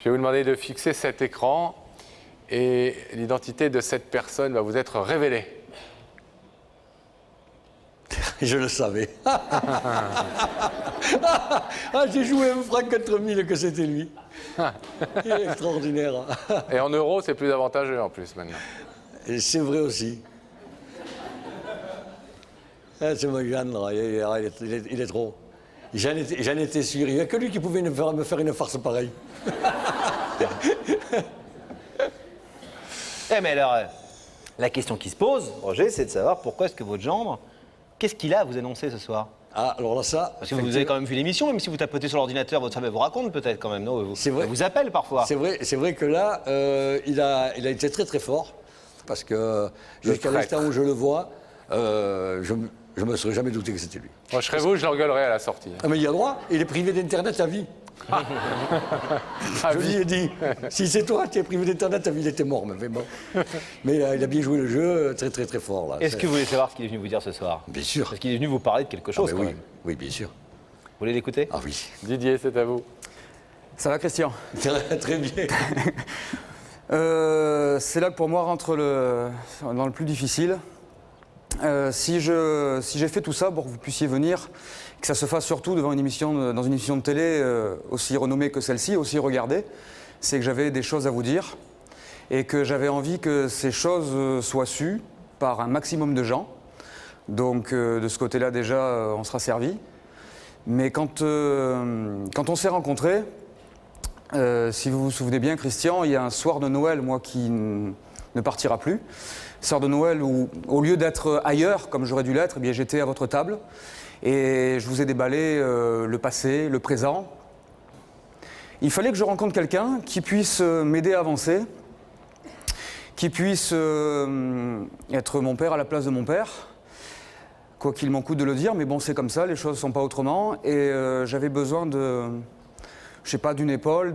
Je vais vous demander de fixer cet écran et l'identité de cette personne va vous être révélée. Je le savais. J'ai joué un franc 4000 que c'était lui. Il est extraordinaire. Et en euros, c'est plus avantageux en plus maintenant. Et c'est vrai aussi. C'est mon gendre, il est trop. J'en étais sûr. Il n'y a que lui qui pouvait me faire une farce pareille. Eh mais alors, la question qui se pose, Roger, c'est de savoir pourquoi est-ce que votre gendre, qu'est-ce qu'il a à vous annoncer ce soir? Ah, alors là, ça... Parce que vous avez quand même vu l'émission, même si vous tapotez sur l'ordinateur, votre femme elle vous raconte peut-être quand même, non? C'est vrai. Elle vous appelle parfois. C'est vrai que là, il a été très très fort. Parce que jusqu'à l'instant où je le vois, je ne me serais jamais douté que c'était lui. Moi, je serais vous, je l'engueulerais à la sortie. Ah, mais il a droit, il est privé d'Internet à vie. Je lui ai dit, si c'est toi, tu es privé d'Internet, ta vie, il était mort. Mais bon. Mais il a bien joué le jeu, très très très fort. Est-ce que vous voulez savoir ce qu'il est venu vous dire ce soir? Bien sûr. Parce qu'il est venu vous parler de quelque chose quand oui, même. oui, bien sûr. Vous voulez l'écouter? Ah oui. Didier, c'est à vous. Ça va, Christian? Très bien. C'est là que pour moi rentre dans le plus difficile. Si j'ai fait tout ça pour que vous puissiez venir, que ça se fasse surtout dans une émission de télé aussi renommée que celle-ci, aussi regardée, c'est que j'avais des choses à vous dire et que j'avais envie que ces choses soient sues par un maximum de gens. Donc de ce côté-là déjà, on sera servi. Mais quand on s'est rencontrés, si vous vous souvenez bien, Christian, il y a un soir de Noël, moi, qui ne partira plus. Soir de Noël où, au lieu d'être ailleurs, comme j'aurais dû l'être, eh bien, j'étais à votre table et je vous ai déballé le passé, le présent. Il fallait que je rencontre quelqu'un qui puisse m'aider à avancer, qui puisse être mon père à la place de mon père, quoi qu'il m'en coûte de le dire, mais bon, c'est comme ça, les choses ne sont pas autrement. Et j'avais besoin je sais pas, d'une épaule,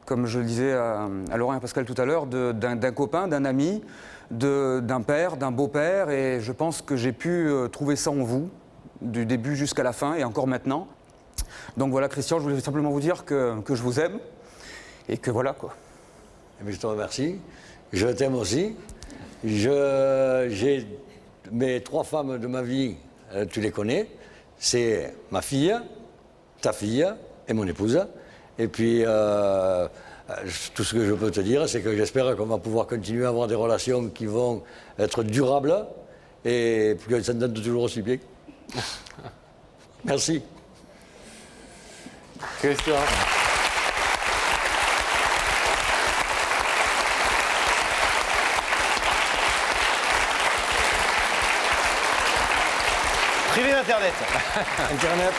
comme je le disais à Laurent et à Pascal tout à l'heure, d'un copain, d'un ami, d'un père, d'un beau-père. Et je pense que j'ai pu trouver ça en vous, du début jusqu'à la fin, et encore maintenant. Donc voilà, Christian, je voulais simplement vous dire que je vous aime, et que voilà, quoi. Mais je te remercie. Je t'aime aussi. J'ai mes 3 femmes de ma vie, tu les connais. C'est ma fille, ta fille et mon épouse. Et puis, tout ce que je peux te dire, c'est que j'espère qu'on va pouvoir continuer à avoir des relations qui vont être durables et que ça donne toujours aussi bien. Merci. Christian. Privé d'Internet. Internet.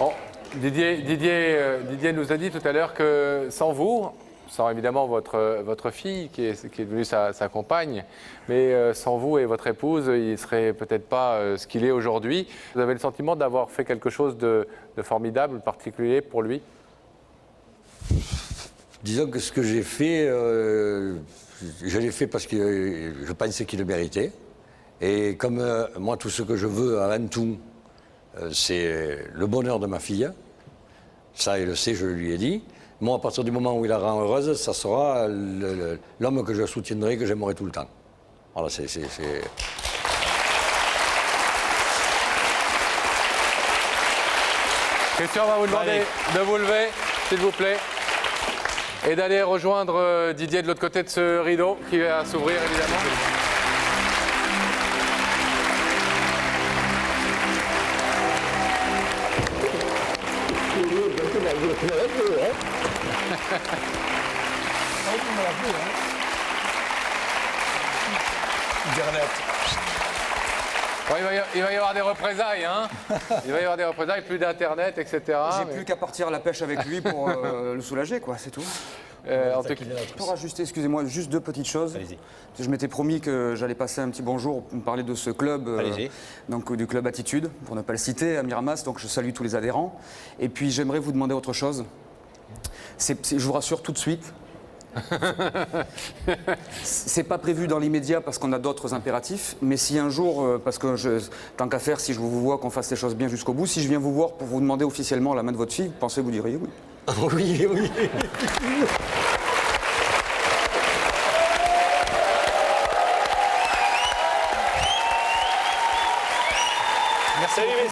Oh, Didier nous a dit tout à l'heure que sans vous, sans évidemment votre fille qui est devenue sa compagne, mais sans vous et votre épouse, il ne serait peut-être pas ce qu'il est aujourd'hui. Vous avez le sentiment d'avoir fait quelque chose de formidable, de particulier pour lui? Disons que ce que j'ai fait, je l'ai fait parce que je pensais qu'il le méritait. Et comme moi, tout ce que je veux avant tout, c'est le bonheur de ma fille. Ça, il le sait, je lui ai dit. Moi, à partir du moment où il la rend heureuse, ça sera l'homme que je soutiendrai, que j'aimerai tout le temps. Voilà, c'est... Christian va vous demander de vous lever, s'il vous plaît, et d'aller rejoindre Didier de l'autre côté de ce rideau qui va s'ouvrir, évidemment. Internet. Bon, il va y avoir des représailles, hein. Il va y avoir des représailles, plus d'Internet, etc. J'ai plus qu'à partir à la pêche avec lui pour le soulager, quoi, c'est tout. En tout cas, Pour rajouter, excusez-moi, juste 2 petites choses. Allez-y. Je m'étais promis que j'allais passer un petit bonjour pour me parler de ce club, Allez-y. donc du club Attitude, pour ne pas le citer, à Miramas. Donc je salue tous les adhérents. Et puis j'aimerais vous demander autre chose. Je vous rassure tout de suite, C'est pas prévu dans l'immédiat parce qu'on a d'autres impératifs, mais si un jour, parce que tant qu'à faire, si je vous vois qu'on fasse les choses bien jusqu'au bout, si je viens vous voir pour vous demander officiellement la main de votre fille, vous pensez que vous diriez oui? Oui, oui. Merci.